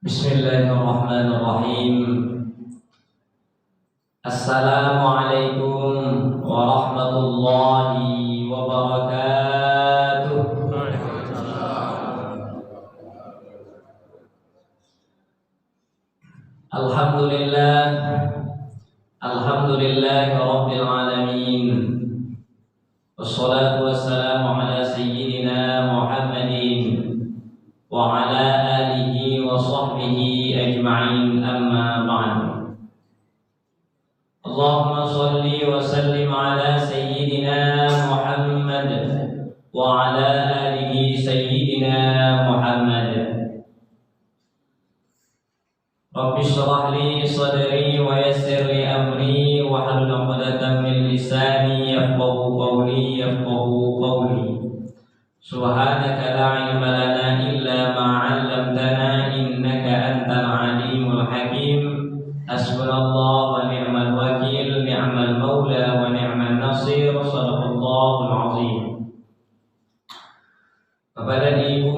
Bismillahirrahmanirrahim. Assalamualaikum warahmatullahi wabarakatuh. Alhamdulillah, alhamdulillahi rabbil alamin. Wassalatu wassalamu ala sayyidina Muhammadin wa ala alihi wa sahbihi ajma'in, amma ba'du. Allahumma salli wa sallim ala sayyidina Muhammad wa ala alihi sayyidina Muhammad. Rabbi shrah li sadri wa yassir li amri wa hlul 'uqdatam min lisani yafqahu qawli. Subhanaka la ilma lana illa ma 'allamtana innaka antal alimul hakim. Hasbunallahu wa ni'mal wakil, ni'mal maula wa ni'man nasir. Shadaqallahul azim. Bapak dan Ibu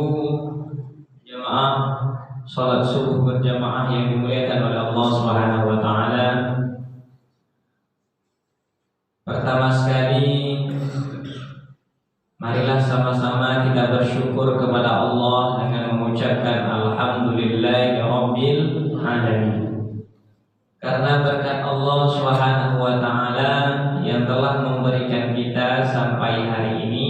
jemaah salat subuh berjamaah yang dimuliakan oleh Allah Subhanahu wa taala. Pertama sekali, marilah sama-sama kita bersyukur kepada Allah dengan mengucapkan alhamdulillahi rabbil alamin. Karena berkat Allah Subhanahu wa taala yang telah memberikan kita sampai hari ini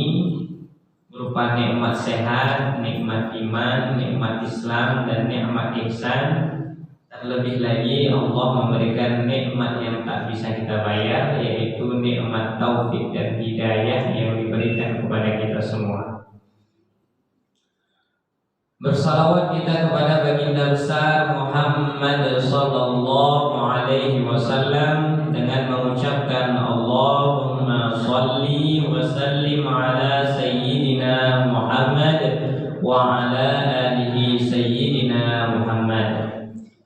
berupa nikmat sehat, nikmat iman, nikmat Islam, dan nikmat ihsan. Terlebih lagi Allah memberikan nikmat yang tak bisa kita bayar, yaitu nikmat taufik dan hidayah yang diberikan kepada kita semua. Bersalawat kita kepada baginda besar Muhammad sallallahu alaihi wasallam dengan mengucapkan Allahumma shalli wa sallim ala sayyidina Muhammad wa ala alihi sayyidina Muhammad.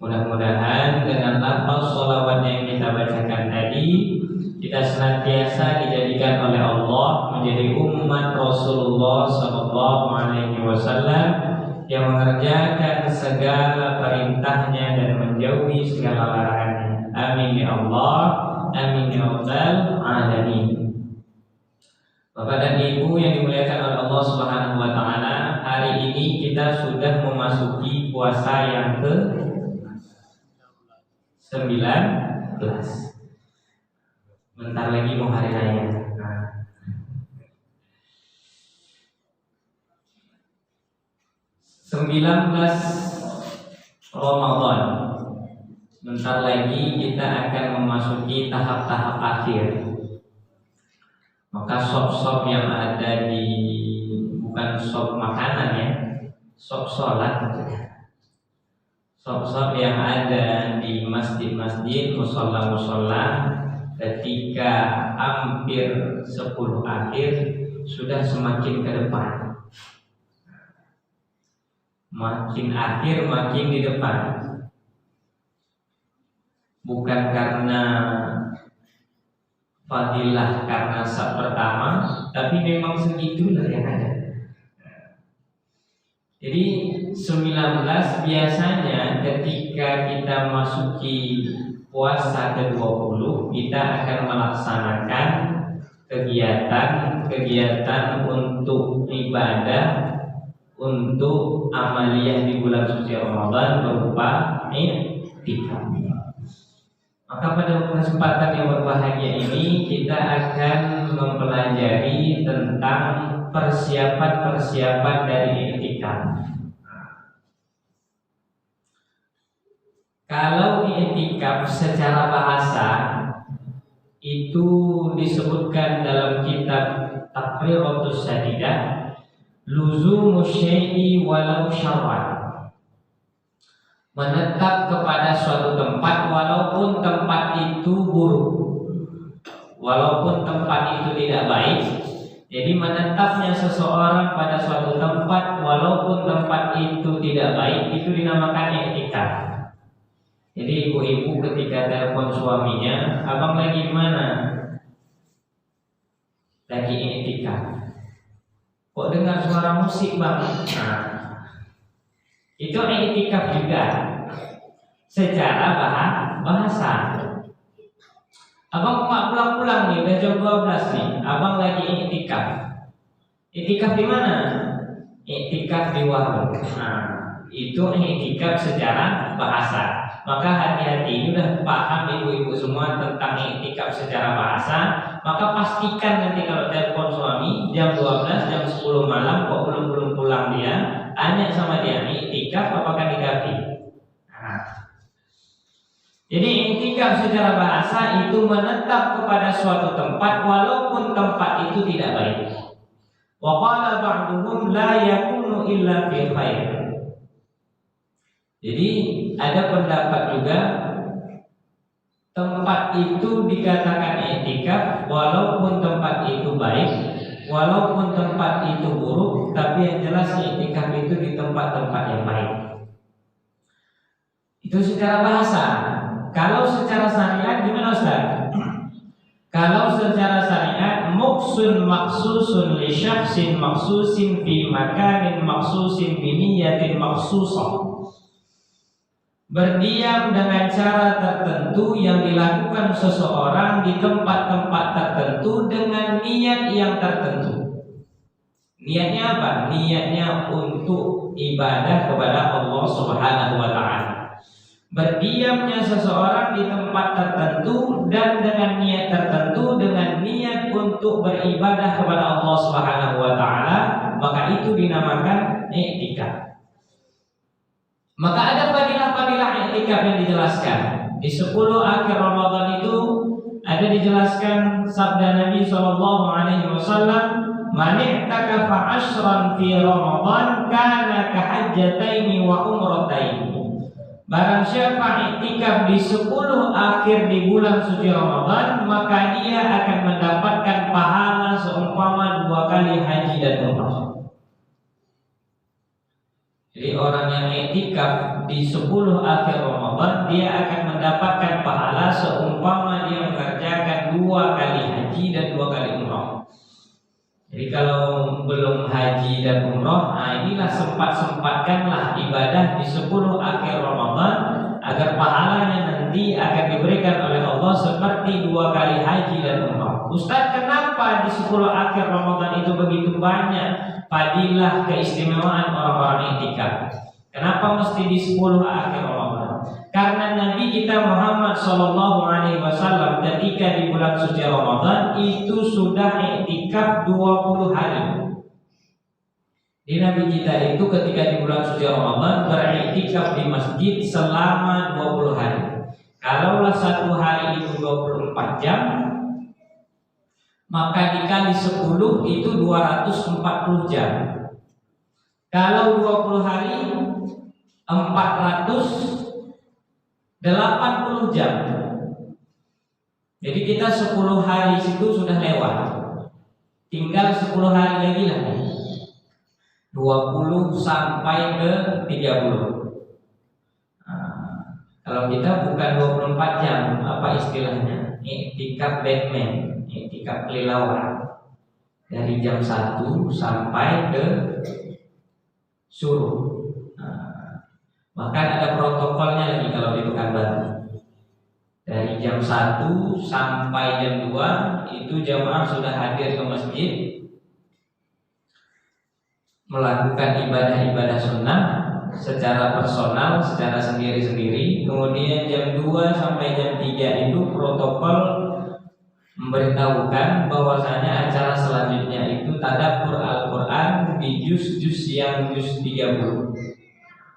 Mudah-mudahan dengan lafaz sholawat yang kita bacakan tadi, kita senantiasa dijadikan oleh Allah menjadi umat Rasulullah sallallahu alaihi wasallam yang mengerjakan segala perintahnya dan menjauhi segala larangannya. Amin ya Allah, amin ya rabbal alamin. Bapak dan Ibu yang dimuliakan oleh Allah Subhanahu wa taala, hari ini kita sudah memasuki puasa yang ke-19. Bentar lagi mau hari raya. 19 Ramadan. Bentar lagi kita akan memasuki tahap-tahap akhir. Maka sop-sop yang ada di, bukan sop makanan ya, sop sholat maksudnya. Sop-sop yang ada di masjid-masjid, musola-musola, ketika hampir 10 akhir sudah semakin ke depan. Makin akhir makin di depan. Bukan karena fadilah karena sab pertama, tapi memang segitulah yang ada. Jadi 19 biasanya ketika kita masuki puasa ke-20, kita akan melaksanakan kegiatan untuk ibadah, untuk amaliyah di bulan suci Ramadan berupa i'tikaf. Maka pada kesempatan yang berbahagia ini kita akan mempelajari tentang persiapan-persiapan dari i'tikaf. Kalau i'tikaf secara bahasa itu disebutkan dalam kitab Taqriratus Sadidah, luzumu syai'i walau syarran, menetap kepada suatu tempat walaupun tempat itu buruk, walaupun tempat itu tidak baik. Jadi menetapnya seseorang pada suatu tempat walaupun tempat itu tidak baik, itu dinamakan i'tikaf. Jadi ibu-ibu ketika telepon suaminya, abang lagi di mana? Lagi i'tikaf. Kok dengar suara musik bang? Nah, Itu i'tikaf juga secara bahasa. Abang mau pulang-pulang nih, udah jam 12 nih. Abang lagi i'tikaf. I'tikaf di mana? I'tikaf di warung. Nah, itu i'tikaf secara bahasa. Maka hati-hati, ini udah paham ibu-ibu semua tentang i'tikaf secara bahasa. Maka pastikan nanti kalau telepon suami jam 12, jam 10 malam kok belum pulang dia, tanya sama dia, i'tikaf apakah dikafi? Jadi i'tikaf secara bahasa itu menetap kepada suatu tempat walaupun tempat itu tidak baik. Wa qala ba'duhum la yakunu illa fi khair. Jadi ada pendapat juga tempat itu dikatakan i'tikaf walaupun tempat itu baik, walaupun tempat itu buruk, tapi yang jelas i'tikaf itu di tempat-tempat yang baik. Itu secara bahasa. Kalau secara syariat gimana Ustaz? Kalau secara syariat muksun maksusun li syakhsin maksusin fi makanin maksusin bi niyatin maksusah. Berdiam dengan cara tertentu yang dilakukan seseorang di tempat-tempat tertentu dengan niat yang tertentu. Niatnya apa? Niatnya untuk ibadah kepada Allah Subhanahu wa taala. Berdiamnya seseorang di tempat tertentu dan dengan niat tertentu, dengan niat untuk beribadah kepada Allah Subhanahu wa taala, maka itu dinamakan i'tikaf. Maka ada fadilah-fadilah i'tikaf yang dijelaskan. Di 10 akhir Ramadan itu ada dijelaskan sabda Nabi sallallahu alaihi wasallam, "Man i'takafa 'ashran fi Ramadan kana kahajjataini wa umrataini." Barang siapa i'tikaf di 10 akhir di bulan suci Ramadan, maka dia akan mendapatkan pahala seumpama 2 kali haji dan umrah. Jadi orang yang i'tikaf di 10 akhir Ramadan, dia akan mendapatkan pahala seumpama dia mengerjakan 2 kali haji dan 2 kali umrah. Jadi kalau belum haji dan umrah, nah inilah sempat-sempatkanlah ibadah di 10 akhir Ramadan agar pahalanya nanti akan diberikan oleh Allah seperti 2 kali haji dan umrah. Ustaz, kenapa di 10 akhir Ramadan itu begitu banyak fadilah keistimewaan orang-orang i'tikaf? Kenapa mesti di 10 akhir Ramadan? Karena Nabi kita Muhammad sallallahu alaihi wasallam ketika di bulan suci Ramadan itu sudah i'tikaf 20 hari. Di Nabi kita itu ketika di bulan suci Ramadan beriktikaf di masjid selama 20 hari. Kalaulah satu hari itu 24 jam, maka dikali 10 itu 240 jam. Kalau 20 hari 480 jam. Jadi kita 10 hari situ sudah lewat. Tinggal 10 hari lagi lah. 20 sampai ke 30. Kalau kita bukan 24 jam, apa istilahnya? I'tikaf Batman, i'tikaf kelelawar. Dari jam 1 sampai ke suruh. Bahkan ada protokolnya lagi kalau di Pekanbaru. Dari jam 1 sampai jam 2 itu jamaah sudah hadir ke masjid melakukan ibadah-ibadah sunnah secara personal, secara sendiri-sendiri. Kemudian jam 2 sampai jam 3 itu protokol memberitahukan bahwasanya acara selanjutnya itu tadabbur Al-Quran di juz-juz yang juz 30.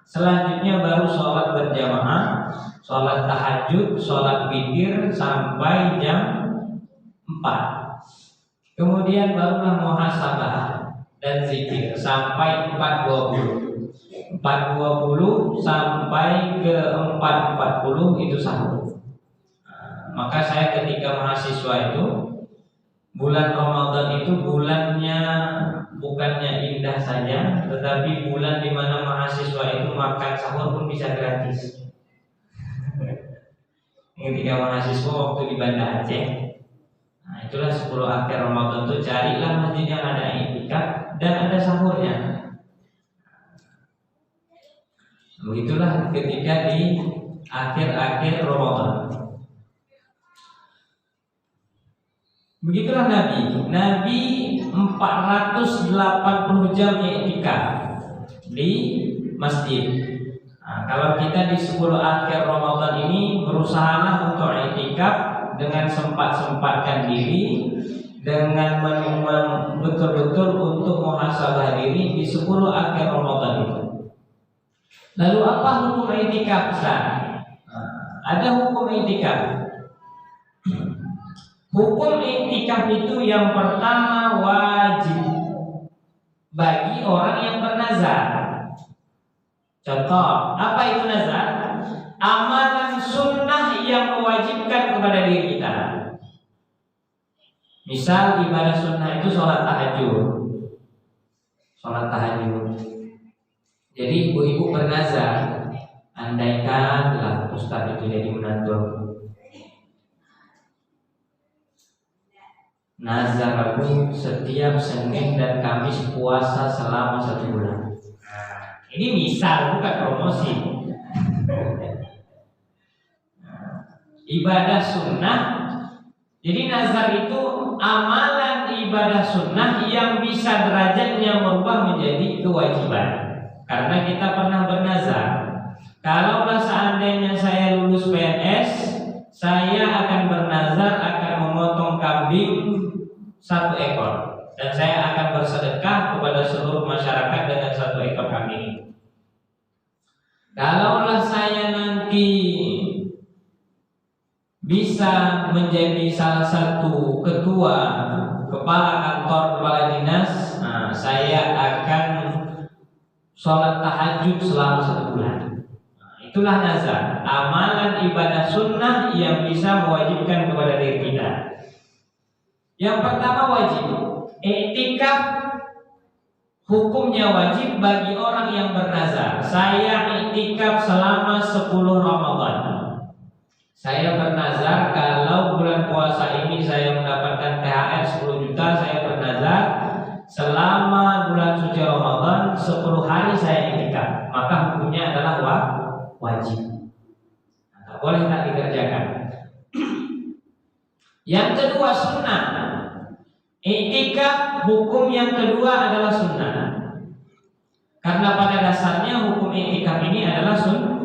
Selanjutnya baru sholat berjamaah, sholat tahajud, sholat witir sampai jam 4. Kemudian barulah muhasabah dan zikir sampai 4.20. 4.20 sampai ke 4.40 itu sahur. Maka saya ketika mahasiswa itu, bulan Ramadan itu bulannya bukannya indah saja, tetapi bulan di mana mahasiswa itu makan sahur pun bisa gratis. Ketika mahasiswa waktu di Banda Aceh, nah itulah 10 akhir Ramadan itu carilah masjid yang ada i'tikaf dan ada sahurnya. Begitulah ketika di akhir-akhir Ramadan. Begitulah Nabi 480 jam i'tikaf di masjid. Nah, kalau kita di 10 akhir Ramadan ini berusahalah untuk i'tikaf dengan sempat-sempatkan diri, dengan betul-betul untuk muhasabah diri di 10 akhir Ramadan itu. Lalu apa hukum i'tikaf? Ada hukum i'tikaf. Hukum i'tikaf itu yang pertama wajib bagi orang yang bernazar. Contoh, apa itu nazar? Amalan sunnah yang mewajibkan kepada diri kita. Misal ibadah sunnah itu sholat tahajud. Jadi ibu-ibu bernazar, andaikanlah Ustaz itu jadi menantu. Nazar aku setiap Senin dan Kamis puasa selama 1 bulan. Ini misal, bukan promosi. Ibadah sunnah. Jadi nazar itu amalan ibadah sunnah yang bisa derajatnya merubah menjadi kewajiban. Karena kita pernah bernazar, kalaulah seandainya saya lulus PNS, saya akan bernazar akan memotong kambing 1 ekor, dan saya akan bersedekah kepada seluruh masyarakat dengan 1 ekor kambing. Kalaulah saya nanti bisa menjadi salah satu ketua, kepala kantor, kepala dinas, saya akan sholat tahajud selama 1 bulan. Itulah nazar, amalan ibadah sunnah yang bisa mewajibkan kepada diri kita. Yang pertama wajib, i'tikaf hukumnya wajib bagi orang yang bernazar. Saya i'tikaf selama 10 Ramadan. Saya bernazar kalau bulan puasa ini saya mendapatkan THR 10 juta, saya bernazar selama bulan suci Ramadan 10 hari saya i'tikaf. Maka hukumnya adalah wajib. Nah, boleh tak dikerjakan. Yang kedua sunnah. I'tikaf hukum yang kedua adalah sunnah. Karena pada dasarnya hukum i'tikaf ini adalah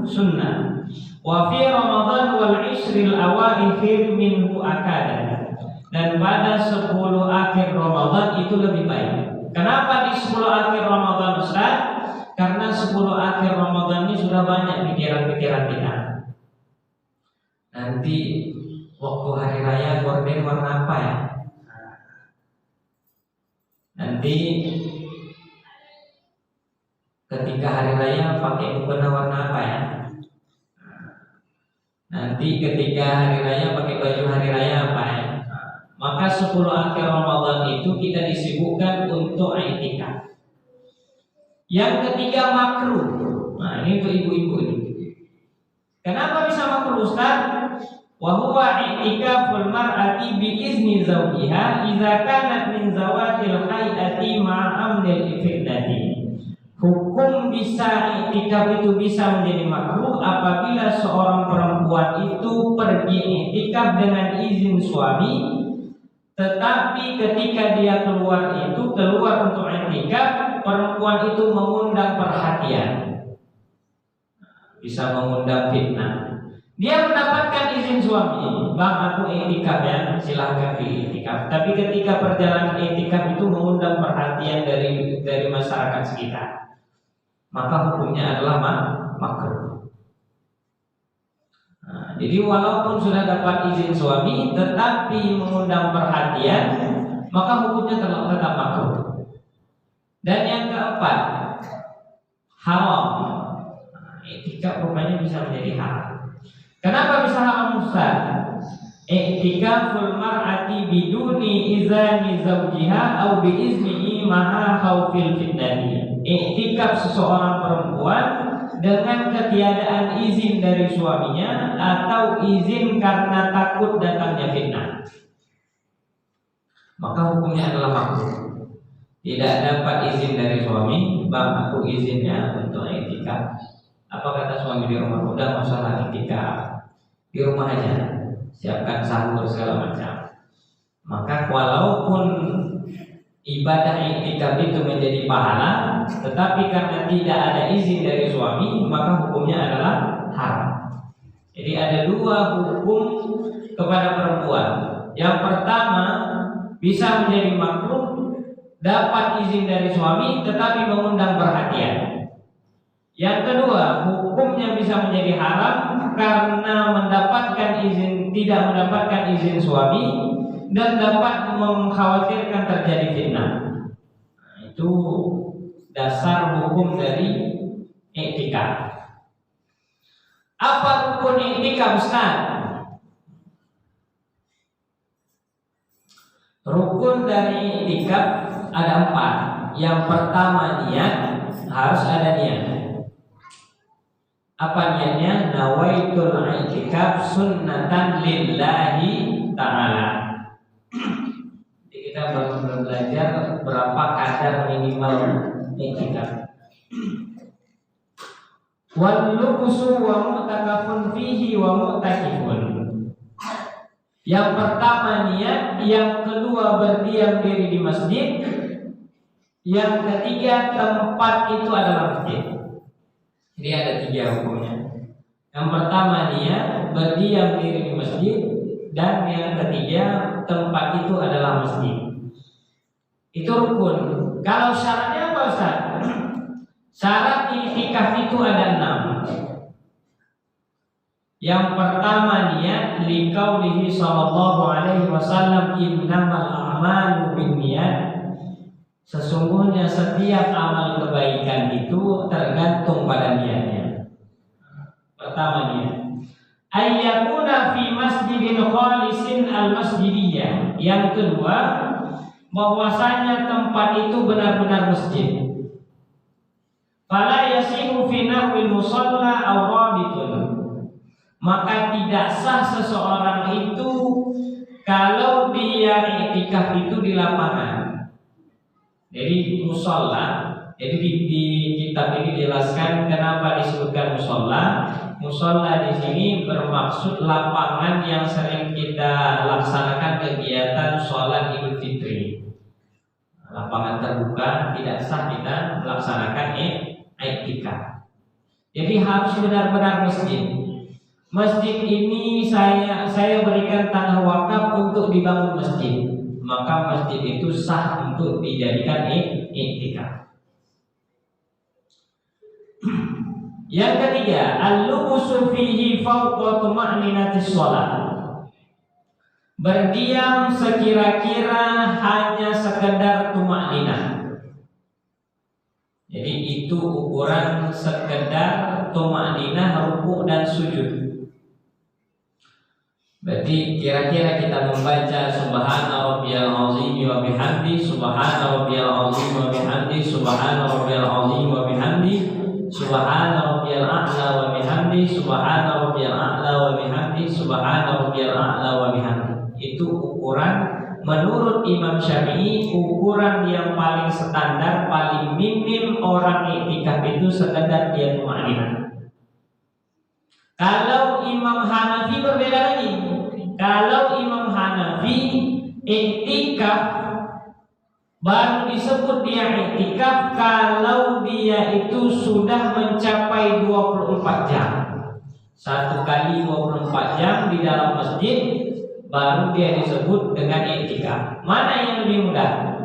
sunnah. Wa fi Ramadan wal 'ishril awakhir minhu akada. Dan pada 10 akhir Ramadan itu lebih baik. Kenapa di 10 akhir Ramadan, Ustaz? Karena 10 akhir Ramadan ini sudah banyak pikiran-pikiran kita. Nanti waktu hari raya gorden warna apa ya? Nanti ketika hari raya pakai mukena warna apa ya? Nanti ketika hari raya pakai baju hari raya apa ya? Maka 10 akhir Ramadan itu kita disibukkan untuk i'tikaf. Yang ketiga makruh. Nah, ini untuk ibu-ibu ini. Kenapa bisa makruh, Ustaz? Wa huwa i'tikaful mar'ati bi izni zawjiha idza kanat min zawatil hayati ma'amnil ifidati. Hukum bisa i'tikaf itu bisa menjadi makruh apabila seorang perempuan itu pergi i'tikaf dengan izin suami, tetapi ketika dia keluar untuk i'tikaf, perempuan itu mengundang perhatian, bisa mengundang fitnah. Dia mendapatkan izin suami, bang aku i'tikaf ya, silahkan i'tikaf. Tapi ketika perjalanan i'tikaf itu mengundang perhatian dari masyarakat sekitar, maka hukumnya adalah makruh. Nah, jadi walaupun sudah dapat izin suami, tetapi mengundang perhatian, maka hukumnya tetap makruh. Dan yang keempat, haram. I'tikaf rupanya bisa menjadi haram. Kenapa bisa haram, Ustaz? I'tikaful mar'ati biduni izani zawjiha au biiznihi ma'a khaufil fitnati. I'tikaf seseorang perempuan dengan ketiadaan izin dari suaminya atau izin karena takut datangnya fitnah, maka hukumnya adalah makruh. Tidak dapat izin dari suami, bang aku izinnya untuk i'tikaf. Apa kata suami di rumah? Udah masalah ketika di rumah aja, siapkan sahur segala macam. Maka walaupun ibadah iktikaf itu menjadi pahala, tetapi karena tidak ada izin dari suami, maka hukumnya adalah haram. Jadi ada dua hukum kepada perempuan. Yang pertama, bisa menjadi makruh, dapat izin dari suami tetapi mengundang perhatian. Yang kedua, hukumnya bisa menjadi haram karena tidak mendapatkan izin suami dan dapat mengkhawatirkan terjadi fitnah. Itu dasar hukum dari iktikaf. Apa rukun iktikaf, Ustaz? Rukun dari iktikaf ada 4. Yang pertama niat, harus ada niat. Apa niatnya? Nawaitul i'tikaf sunnatan lillahi ta'ala. Jadi kita baru belajar berapa kadar minimal i'tikaf. Wal lubsu wa mu'takafun fihi wa mu'takifun. Yang pertama niat, yang kedua berdiam diri di masjid, yang ketiga tempat itu adalah masjid. Jadi ada 3 hukumnya. Yang pertama niat, berdiam diri di masjid, dan yang ketiga tempat itu adalah masjid. Itu rukun. Kalau syaratnya apa, Ustaz? Syarat iktikaf itu ada 6. Yang pertama niat, liqaulihi sallallahu alaihi wasallam, innamal a'malu binniyat. Sesungguhnya setiap amal kebaikan itu tergantung pada niatnya. Pertama niat. Ayyakuna fi masjidin khalisin al-masjidiyah. Yang kedua, bahwasanya tempat itu benar-benar masjid. Fala yasihu fi nahwil musalla aw rabitun. Maka tidak sah seseorang itu kalau dia iktikaf itu di lapangan. Jadi musola, jadi di kitab ini dijelaskan kenapa disebutkan musola. Musola di sini bermaksud lapangan yang sering kita laksanakan kegiatan sholat Idul Fitri. Lapangan terbuka, tidak sah kita melaksanakan iktikaf. Jadi harus benar-benar masjid. Masjid ini saya berikan tanah wakaf untuk dibangun masjid. Maka masjid itu sah untuk dijadikan iktikaf. Yang ketiga, al-lubsu fihi fawqa tuma'ninatis shalah. Berdiam sekira-kira hanya sekedar tuma'ninah. Jadi itu ukuran sekedar tuma'ninah, ruku' dan sujud. Berarti kira-kira kita membaca subhana rabbiyal azim wa bihamdi, subhana rabbiyal azim wa bihamdi, subhana rabbiyal azim wa bihamdi, subhana rabbiyal a'la wa bihamdi, subhana rabbiyal a'la wa bihamdi, subhana rabbiyal a'la wa bihamdi. Itu ukuran menurut Imam Syafi'i, ukuran yang paling standar, paling minim orang iktikaf itu sekedar dia tumakninah. Kalau Imam Hanafi berbeda lagi. Kalau Imam Hanafi iktikaf baru disebut dia iktikaf kalau dia itu sudah mencapai 24 jam. 1 kali 24 jam di dalam masjid baru dia disebut dengan iktikaf. Mana yang lebih mudah?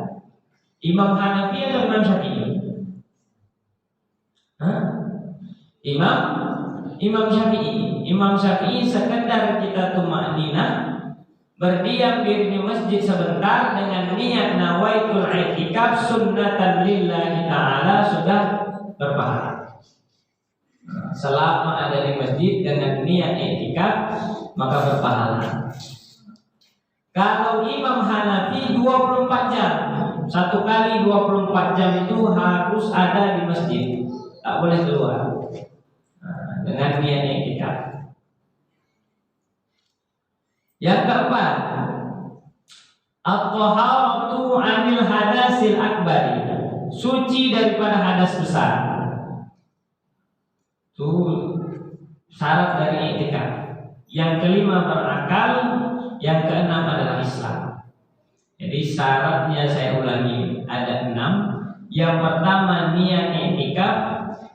Imam Hanafi atau Imam Syafi'i? Imam Syafi'i. Imam Syafi'i sekedar kita tumakninah, berdiam diri di masjid sebentar dengan niat nawaitul i'tikaf sunnatan lillahi ta'ala sudah berpahala. Selama ada di masjid dengan niat i'tikaf maka berpahala. Kalau Imam Hanafi 24 jam, 1 kali 24 jam itu harus ada di masjid, tak boleh keluar dengan niat i'tikaf. Yang keempat, at-taharatu 'anil hadasil akbari, suci daripada hadas besar. Itu syarat dari i'tikaf. Yang kelima berakal, yang keenam adalah Islam. Jadi syaratnya saya ulangi ada 6. Yang pertama niat i'tikaf,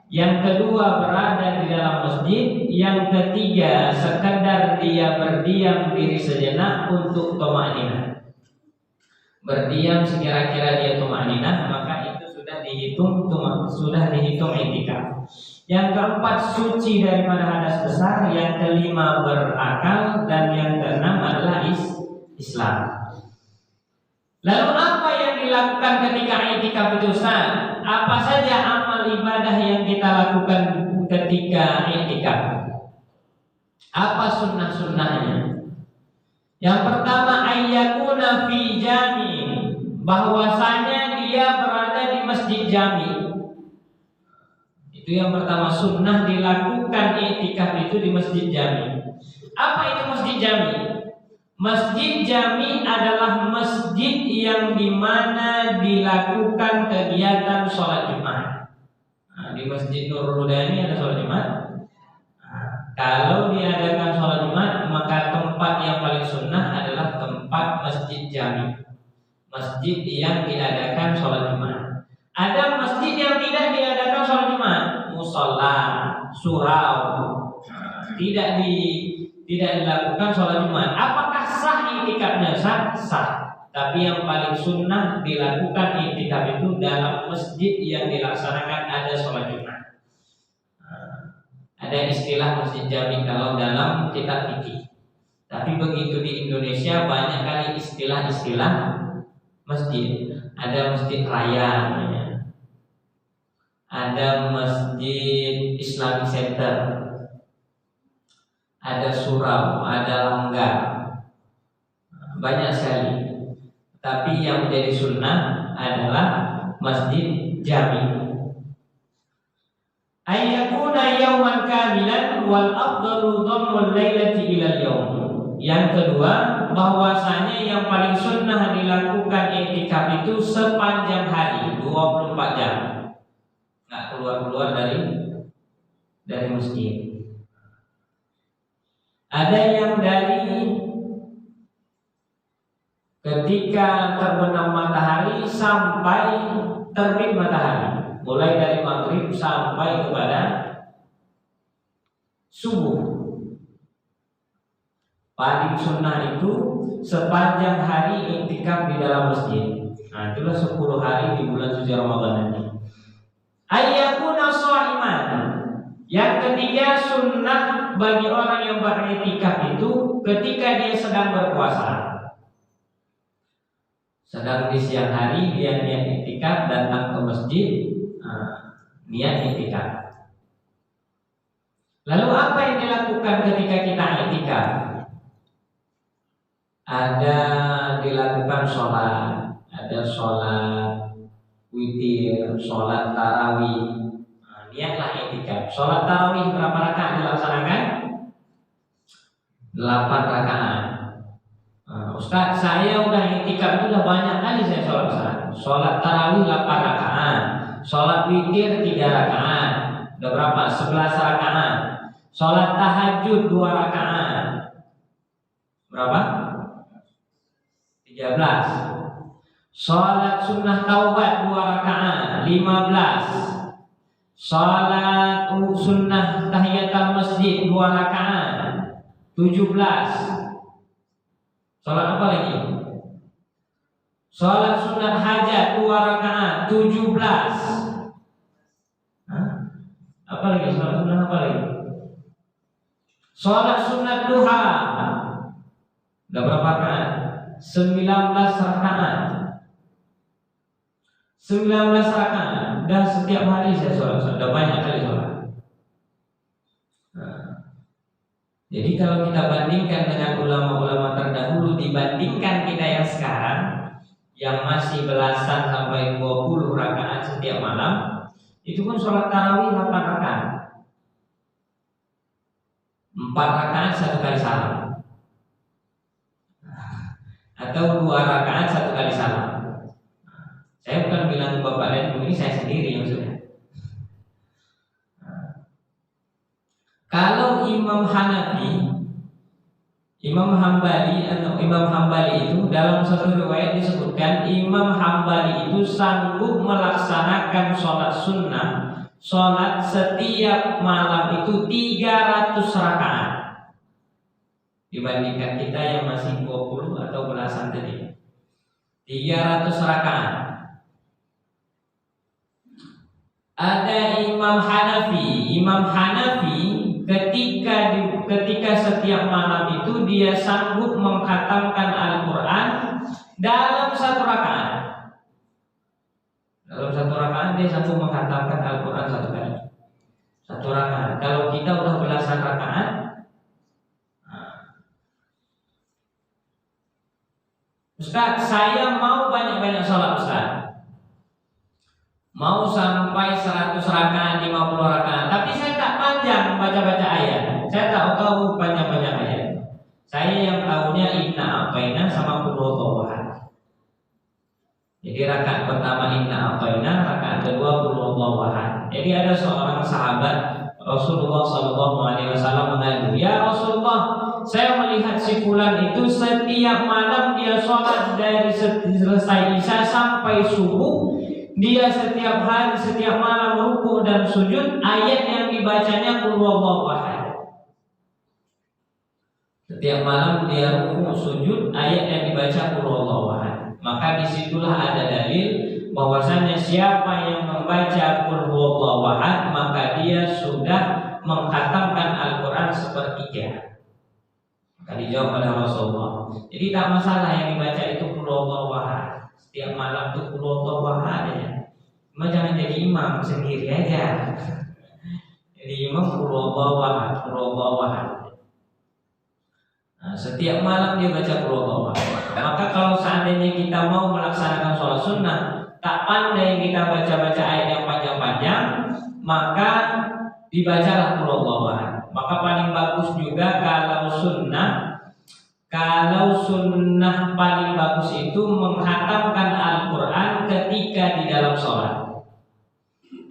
yang kedua berada di dalam masjid, yang ketiga sekadar dia berdiam diri sejenak untuk tumaninah. Berdiam sekira-kira dia tumaninah, maka itu sudah dihitung i'tikaf. Yang keempat suci daripada hadas besar, yang kelima berakal, dan yang keenam adalah Islam. Lalu apa yang dilakukan ketika i'tikaf itu Ustaz? Apa saja amal ibadah yang kita lakukan ketika i'tikaf? Apa sunnah-sunnahnya? Yang pertama ayyakuna fi jami, bahwasanya dia berada di masjid jami. Itu yang pertama, sunnah dilakukan i'tikaf itu di masjid jami. Apa itu masjid jami? Masjid jami adalah masjid yang dimana dilakukan kegiatan sholat Jumat. Di Masjid Nurul Huda ini ada sholat Jumat. Kalau diadakan sholat Jumat, maka tempat yang paling sunnah adalah tempat masjid jami, masjid yang diadakan sholat Jumat. Ada masjid yang tidak diadakan sholat Jumat, musola, surau, tidak dilakukan sholat Jumat. Apakah sah i'tikafnya? Sah. Tapi yang paling sunnah dilakukan i'tikaf itu dalam masjid yang dilaksanakan ada sholat Jumat. Ada istilah masjid jami kalau dalam kitab fikih. Tapi begitu di Indonesia banyak kali istilah-istilah masjid. Ada masjid raya, ada masjid Islamic Center, ada surau, ada langgar, banyak sekali. Tapi yang menjadi sunnah adalah masjid jami. Ayyakuna yawman kamilan wal afdalu dhammul lailati ilal yawm. Yang kedua, bahwasanya yang paling sunnah dilakukan i'tikaf itu sepanjang hari, 24 jam. Nggak keluar dari masjid. Ada yang dari ketika terbenam matahari sampai terbit matahari, mulai dari maghrib sampai kepada subuh. Paling sunnah itu sepanjang hari i'tikaf di dalam masjid. Nah, itulah 10 hari di bulan suci Ramadan ini. Ayyakuna sha'iman. Yang ketiga, sunnah bagi orang yang beriktikaf itu ketika dia sedang berpuasa. Sedang di siang hari dia niat iktikaf, datang ke masjid, niat iktikaf. Lalu apa yang dilakukan ketika kita iktikaf? Ada dilakukan sholat, ada sholat witir, sholat tarawih. Niatlah iktikaf. Sholat tarawih berapa rakaat dilaksanakan? 8 rakaat. Ustaz, saya udah iktikaf itu udah banyak kali saya sholat. Sholat tarawih 8 rakaat, sholat witir 3 rakaat. Udah berapa? 11 rakaat. Sholat tahajud 2 rakaat. Berapa? 13. Sholat sunnah taubat 2 rakaat, 15. Sholat sunnah tahiyatul masjid 2 rakaat, 17. Sholat apa lagi? Sholat sunat hajat 2 rakaat, 17. Apa lagi? Sholat sunat apa lagi? Sholat sunat duha. Udah berapa rakaat? 19 rakaat. 19 rakaat. Dan setiap hari saya sholat. Sudah banyak kali sholat. Jadi kalau kita bandingkan dengan ulama-ulama terdahulu, dibandingkan kita yang sekarang yang masih belasan sampai 20 rakaat setiap malam, itu pun sholat tarawih 8 rakaat, 4 rakaat 1 kali salam, atau 2 rakaat 1 kali salam. Saya bukan bilang Bapak dan Ibu, ini saya sendiri maksudnya. Kalau Imam Hanafi, Imam Hambali atau Imam Hambali itu dalam satu riwayat disebutkan Imam Hambali itu sanggup melaksanakan sholat sunnah, sholat setiap malam itu 300 rakaat. Dibandingkan kita yang masih 20 atau belasan tadi, 300 rakaat. Ada Imam Hanafi. Imam Hanafi ketika setiap malam itu dia sanggup mengkhatamkan Al-Quran dalam satu rakaat. Dalam satu rakaat dia sanggup mengkhatamkan Al-Quran satu kali. Satu rakaat. Kalau kita udah belasan rakaat, Ustaz, saya mau banyak-banyak sholat Ustaz, mau sampai 100 rakaat, 50 rakaat, tapi saya tak panjang baca-baca ayat. Saya tak tahu banyak-banyak ayat. Saya yang tahunya Inna A'thaina sama Qul Huwallahu Ahad. Jadi rakaat pertama Inna A'thaina, rakaat kedua Qul Huwallahu Ahad. Jadi ada seorang sahabat Rasulullah SAW mengadu, "Ya Rasulullah, saya melihat si fulan itu setiap malam dia sholat dari selesai isya sampai subuh. Dia setiap hari, setiap malam ruku dan sujud, ayat yang dibacanya Qul Huwallahu Ahad. Setiap malam dia ruku sujud, ayat yang dibaca Qul Huwallahu Ahad." Maka disitulah ada dalil bahwasanya siapa yang membaca Qul Huwallahu Ahad maka dia sudah mengkhatamkan Al-Quran sepertiga. Maka dijawab oleh Rasulullah. Jadi tak masalah yang dibaca itu Qul Huwallahu Ahad. Setiap malam itu Qul Huwallahu Ahad aja. Cuma jangan jadi imam sendiri aja. Jadi imam Qul Huwallahu Ahad, Qul Huwallahu Ahad. Nah, setiap malam dia baca Qul Huwallahu Ahad. Maka kalau seandainya kita mau melaksanakan sholat sunnah, tak pandai kita baca-baca ayat yang panjang-panjang, maka dibacalah Qul Huwallahu Ahad. Maka paling bagus juga kalau sunnah paling bagus itu menghatamkan Al-Quran ketika di dalam sholat.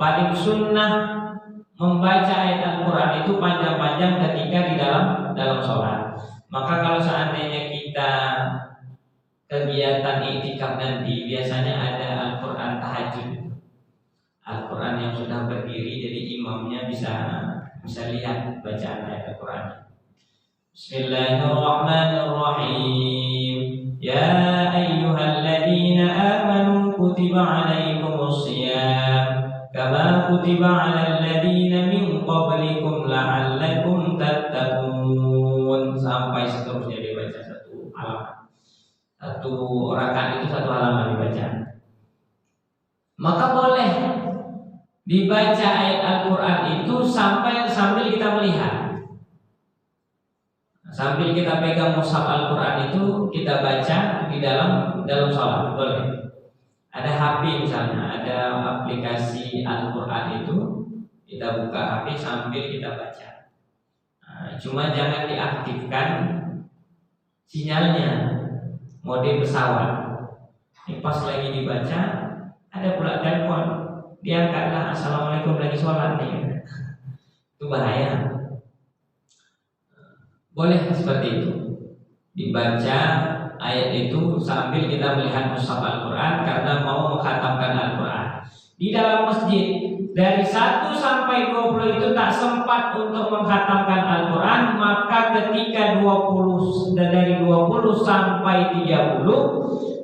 Paling sunnah membaca ayat Al-Quran itu panjang-panjang ketika di dalam sholat. Maka kalau seandainya kita kegiatan i'tikaf nanti biasanya ada Al-Quran tahajud, Al-Quran yang sudah berdiri, jadi imamnya bisa lihat bacaan ayat Al-Quran. Bismillahirrahmanirrahim. Ya ayyuhalladzina amanu kutiba alaikumus shiyam kama kutiba alal ladzina min qablikum la'allakum tattaqun, sampai seterusnya dibaca satu halaman. Satu rakaat itu satu halaman dibaca. Maka boleh dibaca ayat Al-Quran itu sambil kita melihat. Sambil kita pegang mushaf Al-Quran itu kita baca di dalam sholat, boleh. Ada HP misalnya, ada aplikasi Al-Quran itu, kita buka HP sambil kita baca. Nah, cuma jangan diaktifkan sinyalnya, mode pesawat. Ini pas lagi dibaca, ada pula telepon, diangkatlah, assalamualaikum lagi sholat nih. Itu bahaya. Boleh seperti itu, dibaca ayat itu sambil kita melihat mushaf Al-Quran karena mau mengkhatamkan Al-Quran. Di dalam masjid dari 1 sampai 20 itu tak sempat untuk mengkhatamkan Al-Quran, maka ketika dari 20 sampai 30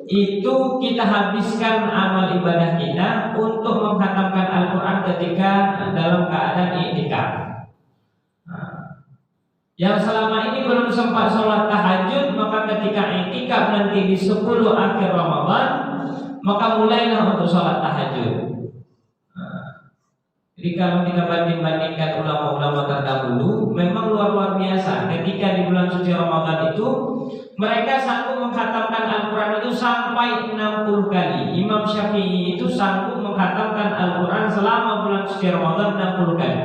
itu kita habiskan amal ibadah kita untuk mengkhatamkan Al-Quran ketika dalam keadaan i'tikaf. Yang selama ini belum sempat sholat tahajud, maka ketika i'tikaf nanti di 10 akhir Ramadan, maka mulailah untuk sholat tahajud. Jadi kalau kita banding-bandingkan ulama-ulama terdahulu, memang luar biasa. Ketika di bulan suci Ramadan itu, mereka sanggup mengkhatamkan Al-Quran itu sampai 60 kali. Imam Syafi'i itu sanggup mengkhatamkan Al-Quran selama bulan suci Ramadan 60 kali.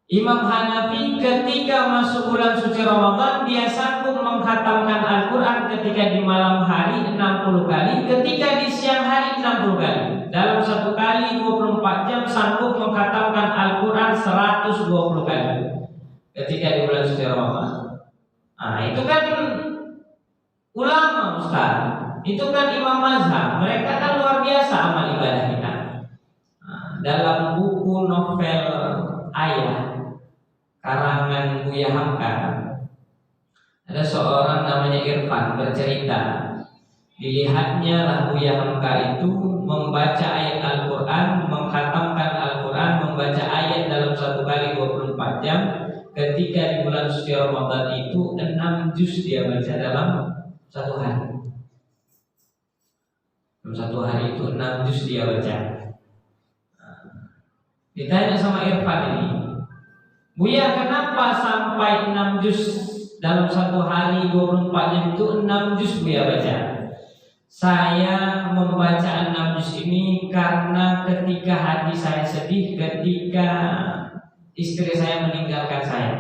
Imam Hanafi ketika masuk bulan suci Ramadan dia sanggup mengkhatamkan Al-Quran ketika di malam hari 60 kali, ketika di siang hari 60 kali. Dalam satu kali 24 jam sanggup mengkhatamkan Al-Quran 120 kali ketika di bulan suci Ramadan. Nah, itu kan ulama Ustaz, itu kan imam mazhab, mereka kan luar biasa amal ibadah kita. Nah, dalam buku novel Ayah karangan Buya Hamka, ada seorang namanya Irfan bercerita, dilihatnya lah Buya Hamka itu membaca ayat Al-Quran, mengkhatamkan Al-Quran, membaca ayat dalam satu kali 24 jam. Ketika di bulan suci Ramadan itu 6 juz dia baca dalam satu hari. Dalam satu hari itu 6 juz dia baca. Ditanya sama Irfan ini, Buya, kenapa sampai 6 juz dalam satu hari 24 jam itu 6 juz Buya baca? Saya membaca 6 juz ini karena ketika hati saya sedih, ketika istri saya meninggalkan saya,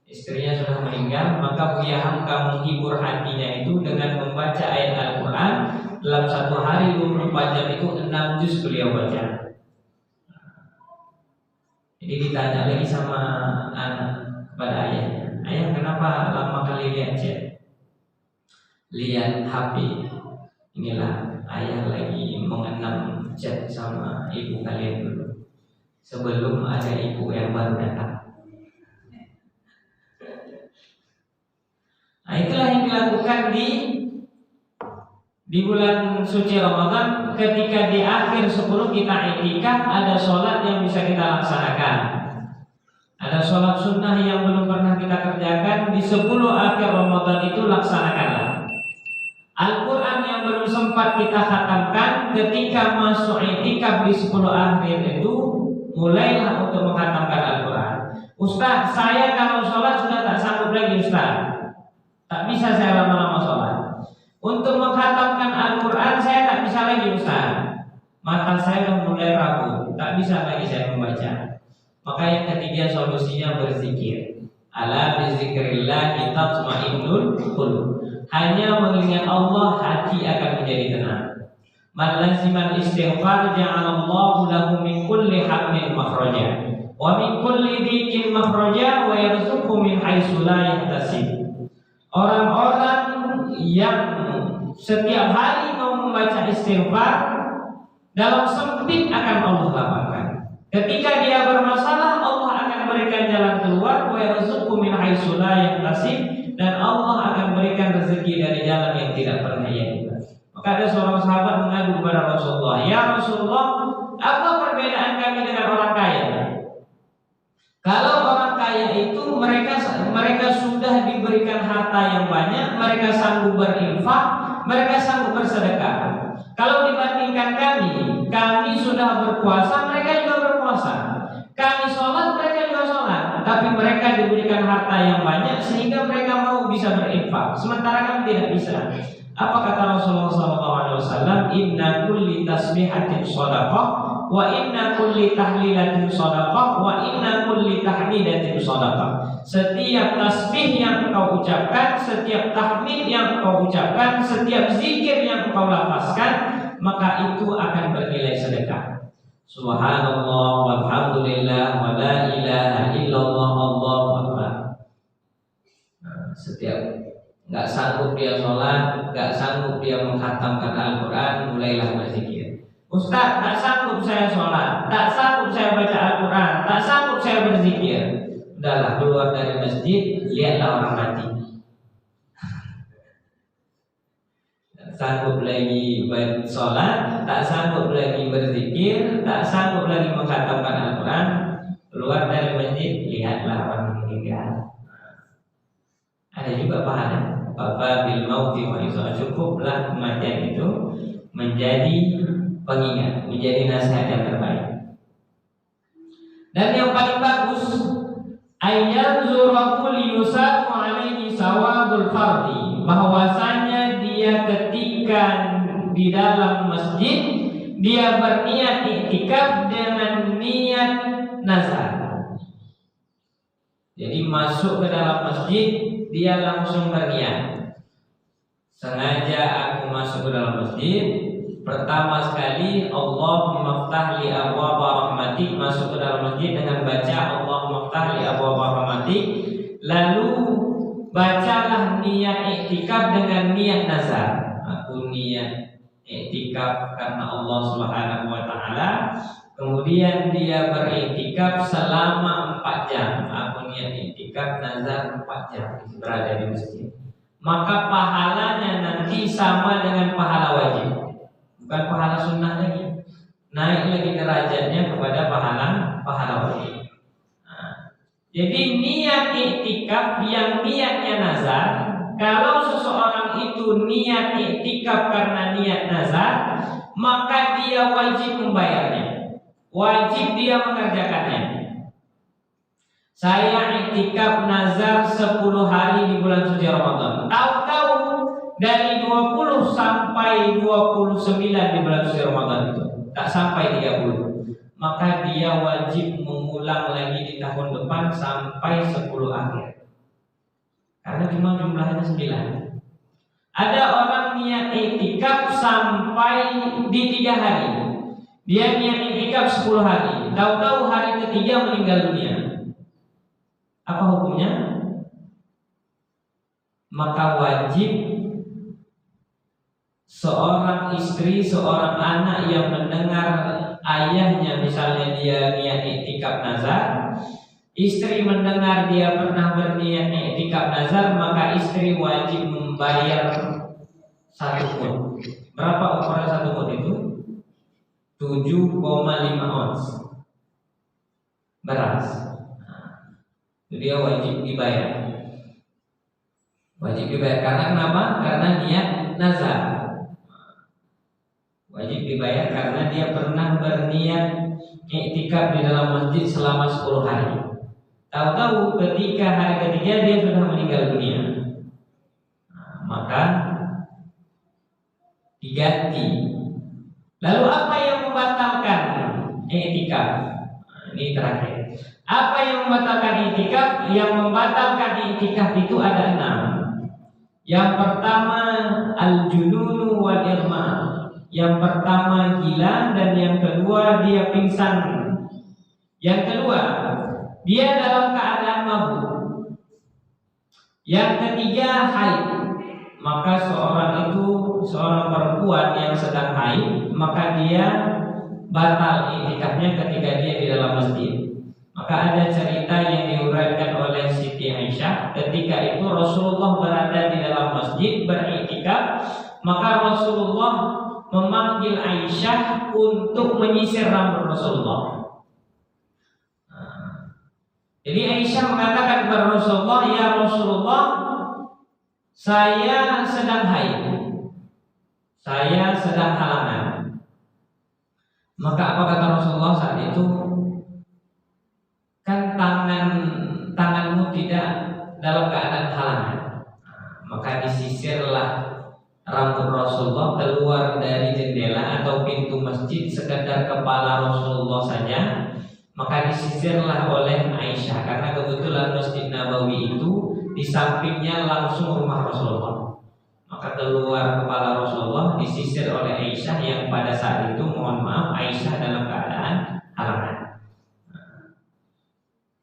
istrinya sudah meninggal, maka Buya Hamka menghibur hatinya itu dengan membaca ayat Al-Quran. Dalam satu hari 24 jam itu 6 juz beliau baca. Jadi ditanya lagi sama anak kepada ayahnya, ayah kenapa lama kali lihat chat, lihat HP? Inilah ayah lagi mengenang chat sama ibu kalian dulu, sebelum ada ibu yang baru datang. Nah, itulah yang dilakukan di bulan suci Ramadan. Ketika di akhir 10 kita i'tikaf, ada sholat yang bisa kita laksanakan, ada sholat sunnah yang belum pernah kita kerjakan. Di 10 akhir Ramadan itu laksanakanlah. Al-Quran yang belum sempat kita khatamkan, ketika masuk i'tikaf di 10 akhir itu mulailah untuk mengkhatamkan Al-Quran. Ustaz, saya kalau sholat sudah tak sanggup lagi Ustaz, tak bisa saya lama-lama sholat. Untuk mengkhatamkan Al-Quran saya tak bisa lagi Ustaz, mata saya sudah mulai rapuh, tak bisa lagi saya membaca. Maka yang ketiga solusinya berzikir. Ala bizikrillah tatma'innul qulub. Hanya mengingat Allah hati akan menjadi tenang. Man lazimal istighfar ja'alallahu lahu min kulli hammin makhraja wa min kulli dhikin makhraja wa yarzuqhu min haitsu la yahtasib. Orang-orang yang setiap hari mau membaca istighfar, dalam sempit akan Allah lapangkan. Ketika dia bermasalah, Allah akan berikan jalan keluar, wa yarzuqhu min haitsu la yahtasib, dan Allah akan berikan rezeki dari jalan yang tidak pernah ia duga. Maka ada seorang sahabat mengadu kepada Rasulullah, ya Rasulullah, apa perbedaan kami dengan orang kaya? Kalau orang kaya itu mereka sudah diberikan harta yang banyak, mereka sanggup berinfak, mereka sanggup bersedekah. Kalau dibandingkan kami sudah berpuasa, mereka juga berpuasa. Kami sholat, mereka juga sholat. Tapi mereka diberikan harta yang banyak sehingga mereka mau bisa berinfak, sementara kami tidak bisa. Apa kata Rasulullah SAW? Inna kulli tasbihatin shadaqah, wa inna kulli tahlilatin shadaqah, wa inna kulli tahmidatin shadaqah. Setiap tasbih yang engkau ucapkan, setiap tahmid yang engkau ucapkan, setiap zikir yang engkau lafazkan, maka itu akan bernilai sedekah. Subhanallah walhamdulillah wa la ilaha illallah Allahu akbar. Setiap nggak sanggup dia sholat, nggak sanggup dia mengkhatamkan Al-Quran, mulailah berzikir. Ustaz, tak sanggup saya sholat, tak sanggup saya baca Al-Quran, tak sanggup saya berzikir. Udahlah, keluar dari masjid, lihatlah orang mati. Tak sanggup lagi sholat, tak sanggup lagi berzikir, tak sanggup lagi mengkhatamkan Al-Quran, keluar dari masjid, lihatlah orang meninggal. Ada juga pahala. Bapak bil mauti wa isa, cukuplah kematian itu menjadi pengingat, menjadi nasihat yang terbaik. Dan yang paling bagus, ayyanzura kulli yusafu alaihi sawabul fardi, bahwasanya dia ketika di dalam masjid dia berniat i'tikaf dengan niat nazar. Jadi masuk ke dalam masjid, dia langsung berniat, sengaja aku masuk ke dalam masjid Pertama sekali, Allahumma ftah li abwaaba rahmatik, masuk ke dalam masjid dengan baca Allahumma ftah li abwaaba rahmatik. Lalu bacalah niat iktikaf dengan niat nazar. Aku niat iktikaf karena Allah Subhanahu wa taala. Kemudian dia beriktikaf selama 4 jam. Aku niat iktikaf nazar 4 jam berada di masjid. Maka pahalanya nanti sama dengan pahala wajib. Bukan pahala sunnah lagi. Naik lagi derajatnya kepada pahala wajib. Jadi niat iktikaf yang niatnya nazar, kalau seseorang itu niat iktikaf karena niat nazar, maka dia wajib membayarnya, wajib dia mengerjakannya. Saya iktikaf nazar 10 hari di bulan suci Ramadan. Tahu-tahu dari 20 sampai 29 di bulan suci Ramadan itu tak sampai 30. Maka dia wajib mengulang lagi di tahun depan sampai 10 akhir. Karena cuma jumlahnya 9. Ada orang niat iktikaf sampai di 3 hari. Dia niat iktikaf 10 hari. Tahu-tahu hari ketiga meninggal dunia. Apa hukumnya? Maka wajib seorang istri, seorang anak yang mendengar ayahnya, misalnya dia niat iktikaf nazar, istri mendengar dia pernah berniat iktikaf nazar, maka istri wajib membayar 1 mud. Berapa ukuran 1 mud itu? 7,5 ons beras. Dia wajib dibayar. Wajib dibayar karena kenapa? Karena niat nazar. Wajib dibayar karena dia pernah berniat iktikaf di dalam masjid selama 10 hari. Tahu-tahu ketika hari ketiga dia sudah meninggal dunia. Maka diganti. Lalu apa yang membatalkan iktikaf? Ini terakhir. Apa yang membatalkan iktikaf? Yang membatalkan iktikaf itu ada 6. Yang pertama al-jununu wal irma. Yang pertama gila, dan yang kedua dia pingsan. Yang kedua dia dalam keadaan mabuk. Yang ketiga haid. Maka seorang perempuan yang sedang haid, maka dia batal iktikafnya ketika dia di dalam masjid. Maka ada cerita yang diuraikan oleh Siti Aisyah, ketika itu Rasulullah berada di dalam masjid beriktikaf, maka Rasulullah memanggil Aisyah untuk menyisir rambut Rasulullah. Jadi Aisyah mengatakan kepada Rasulullah, "Ya Rasulullah, saya sedang haid, saya sedang halangan." Maka apa kata Rasulullah saat itu? Kan tanganmu tidak dalam keadaan halangan. Maka disisirlah rambut Rasulullah keluar dari jendela atau pintu masjid sekedar kepala Rasulullah saja. Maka disisirlah oleh Aisyah, karena kebetulan Masjid Nabawi itu di sampingnya langsung rumah Rasulullah. Maka keluar kepala Rasulullah disisir oleh Aisyah, yang pada saat itu mohon maaf Aisyah dalam keadaan halangan.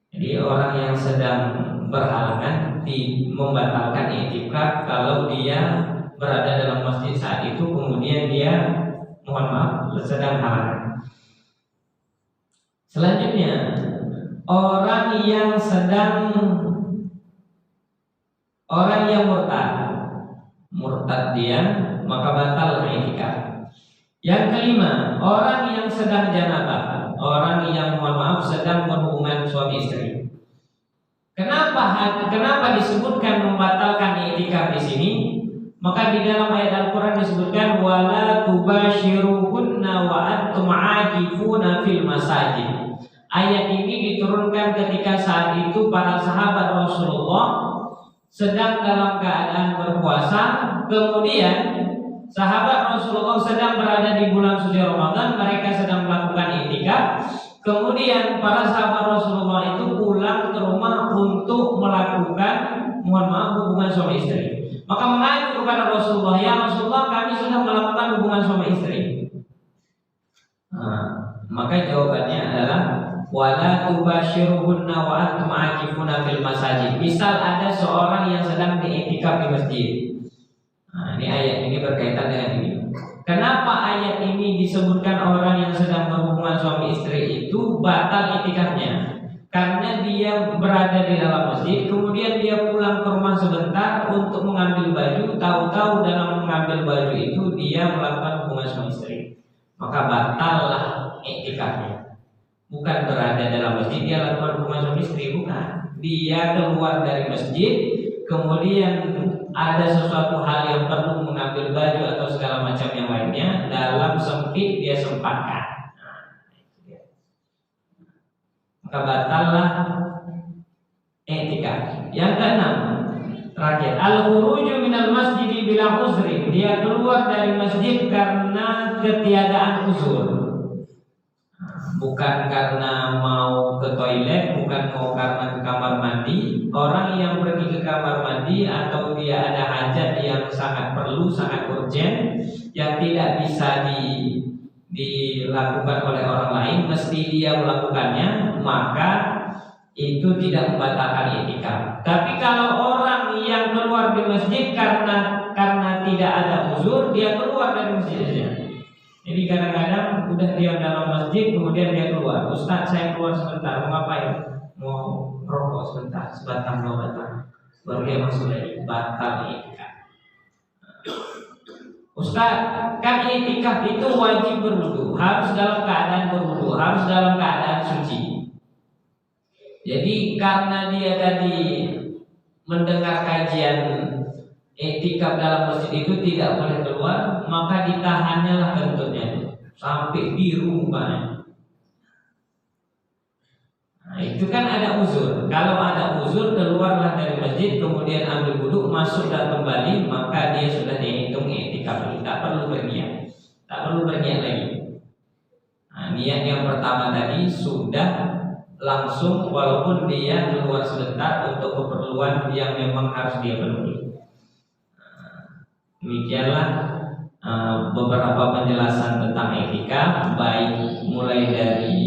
Jadi orang yang sedang berhalangan membatalkan iktikaf kalau dia berada dalam masjid saat itu, kemudian dia mohon maaf sedang halangan. Selanjutnya, orang yang murtad dia, maka batal iktikaf. Yang kelima, orang yang sedang janabah, orang yang mohon maaf sedang berhubungan suami istri. Kenapa disebutkan membatalkan iktikaf di sini? Maka di dalam ayat Al-Quran disebutkan wala tubashiruhunna wa antum aakifuna fil masajid. Ayat ini diturunkan ketika saat itu para sahabat Rasulullah sedang dalam keadaan berpuasa. Kemudian sahabat Rasulullah sedang berada di bulan suci Ramadan, mereka sedang melakukan iktikaf. Kemudian para sahabat Rasulullah itu pulang ke rumah untuk melakukan mohon maaf hubungan suami istri. Maka mengadu kepada Rasulullah, ya Rasulullah, kami sudah melakukan hubungan suami istri. Maka jawabannya adalah wala tubashiruhunna wa antum aakifuna fil masajid. Misal ada seorang yang sedang diiktikaf di masjid. Ini ayat ini berkaitan dengan ini. Kenapa ayat ini disebutkan orang yang sedang berhubungan suami istri itu batal iktikafnya? Karena dia berada di dalam masjid, kemudian dia pulang ke rumah sebentar untuk mengambil baju, tahu-tahu dalam mengambil baju itu dia melakukan hubungan suami istri. Maka batallah iktikafnya. Bukan berada dalam masjid dia lakukan hubungan suami istri, bukan. Dia keluar dari masjid, kemudian ada sesuatu hal yang perlu mengambil baju atau segala macam yang lainnya, dalam sempit dia sempatkan. Maka batallah i'tikaf. Yang keenam, terakhir, al-khuruju minal masjid bila uzri. Dia keluar dari masjid karena ketiadaan uzur. Bukan karena mau ke toilet, bukan mau karena ke kamar mandi. Orang yang pergi ke kamar mandi atau dia ada hajat yang sangat perlu, sangat urgent, yang tidak bisa dilakukan oleh orang lain, mesti dia melakukannya, maka itu tidak membatalkan i'tikaf. Tapi kalau orang yang keluar di masjid karena tidak ada uzur, dia keluar dari masjid saja. Jadi kadang-kadang udah dia dalam masjid, kemudian dia keluar. Ustaz, saya keluar sebentar, mau ngapain? Mau rokok sebentar, sebatang dua batang. Baru dia masuk lagi, batal i'tikaf. Ustaz, kan i'tikaf itu wajib berwudu, harus dalam keadaan berwudu, harus dalam keadaan suci. Jadi karena dia tadi mendengar kajian i'tikaf dalam masjid itu tidak boleh keluar, maka ditahannya lah kentutnya sampai biru mukanya. Nah, itu kan ada uzur. Kalau ada uzur, keluarlah dari masjid, kemudian ambil wudu, masuk dan kembali, maka dia sudah dihitung i'tikaf. Tak perlu berniat, tak perlu berniat lagi. Nah, niat yang pertama tadi sudah langsung, walaupun dia keluar sebentar untuk keperluan yang memang harus dia penuhi. Demikianlah beberapa penjelasan tentang i'tikaf, baik mulai dari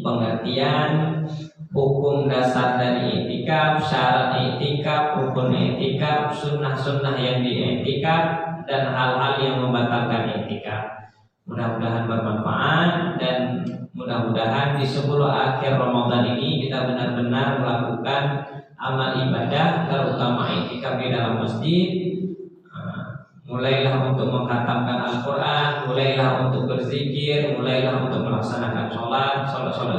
pengertian, hukum dasar dari i'tikaf, syarat i'tikaf, rukun i'tikaf, sunnah-sunnah yang di-i'tikaf, dan hal-hal yang membatalkan i'tikaf. Mudah-mudahan bermanfaat, dan mudah-mudahan di 10 akhir Ramadan ini kita benar-benar melakukan amal ibadah, terutama i'tikaf di dalam masjid. Mulailah untuk mengkhatamkan Al-Quran, mulailah untuk berzikir, mulailah untuk melaksanakan sholat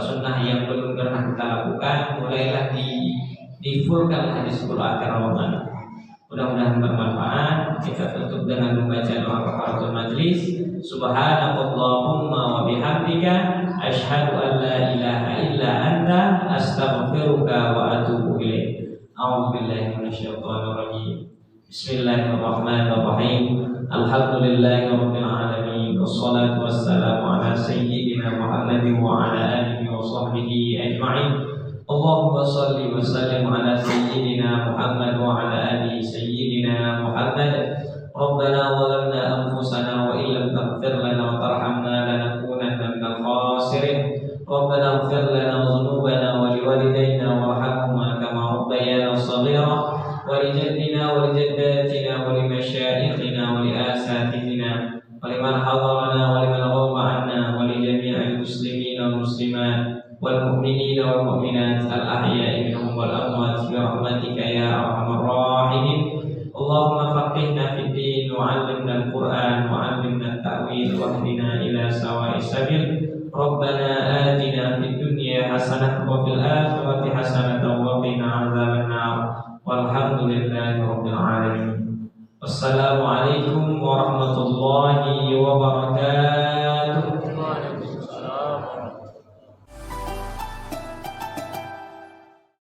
sunnah yang belum pernah kita lakukan, mulailah difulkanlah di 10 akhir Ramadan. Mudah-mudahan bermanfaat. Kita tutup dengan membaca doa kafaratul majlis. Subhanakallahumma wa bihamdika asyhadu an la ilaha illa anta astaghfiruka wa atubu ilaik. A'udzu billahi minasyaitonir rajim. Bismillahirrahmanirrahim. Alhamdulillahirabbil alamin. Wassalatu wassalamu ala sayyidina Muhammadin wa ala alihi wa sahbihi ajma'in. Allahumma salli wa sallim ala sayyidina Muhammad wa ala ali sayyidina Muhammad. Rabbana zalamna anfusana wa illam taghfir lana wa tarhamna lanakunanna minal khasirin. Rabbana ighfir lana dhunubana wa liwalidayna warhamhuma kama rabbayana shaghira. Wa li jaddina wa li jaddatina wa li masyayikhina wa li asatidina wa liman hadarana wa liman ghaba anna wa li jami'il muslimin wal muslimat والمؤمنين والمؤمنات الأحياء منهم والأموات برحمتك يا أرحم الراحمين. اللهم فقهنا في الدين وعلمنا القرآن وعلمنا التأويل واهدنا إلى سواء السبيل. ربنا آتنا في الدنيا حسنة وفي الآخرة حسنة وقنا عذاب النار والحمد لله رب العالمين. والسلام عليكم ورحمة الله وبركاته.